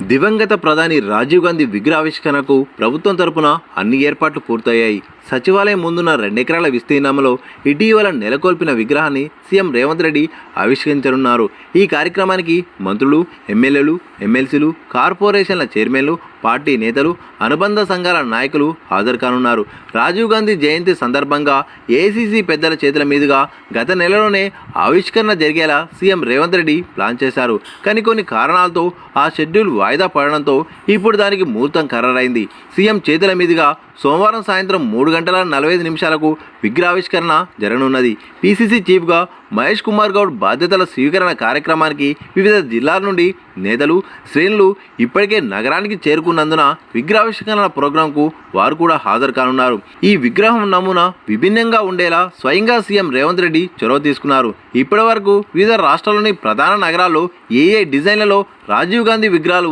దివంగత ప్రధాని రాజీవ్ గాంధీ విగ్రహావిష్కరణకు ప్రభుత్వం తరపున అన్ని ఏర్పాట్లు పూర్తయ్యాయి. సచివాలయం ముందున్న 2 ఎకరాల విస్తీర్ణంలో ఇటీవల నెలకొల్పిన విగ్రహాన్ని సీఎం రేవంత్ రెడ్డి ఆవిష్కరించనున్నారు. ఈ కార్యక్రమానికి మంత్రులు, ఎమ్మెల్యేలు, ఎమ్మెల్సీలు, కార్పొరేషన్ల చైర్మన్లు, పార్టీ నేతలు, అనుబంధ సంఘాల నాయకులు హాజరు కానున్నారు. రాజీవ్ గాంధీ జయంతి సందర్భంగా ఏఐసీసీ పెద్దల చేతుల మీదుగా గత నెలలోనే ఆవిష్కరణ జరిగేలా సీఎం రేవంత్ రెడ్డి ప్లాన్ చేశారు. కానీ కొన్ని కారణాలతో ఆ షెడ్యూల్ వాయిదా పడడంతో ఇప్పుడు దానికి ముహూర్తం ఖరారైంది. సీఎం చేతుల మీదుగా సోమవారం సాయంత్రం 3:45 విగ్రహావిష్కరణ జరగనున్నది. పీసీసీ చీఫ్గా మహేష్ కుమార్ గౌడ్ బాధ్యతల స్వీకరణ కార్యక్రమానికి వివిధ జిల్లాల నుండి నేతలు, శ్రేణులు ఇప్పటికే నగరానికి చేరుకున్నందున విగ్రహావిష్కరణ ప్రోగ్రాంకు వారు కూడా హాజరు కానున్నారు. ఈ విగ్రహం నమూనా విభిన్నంగా ఉండేలా స్వయంగా సీఎం రేవంత్ రెడ్డి చొరవ తీసుకున్నారు. ఇప్పటి వరకు వివిధ రాష్ట్రాల్లోని ప్రధాన నగరాల్లో ఏ డిజైన్లలో రాజీవ్ గాంధీ విగ్రహాలు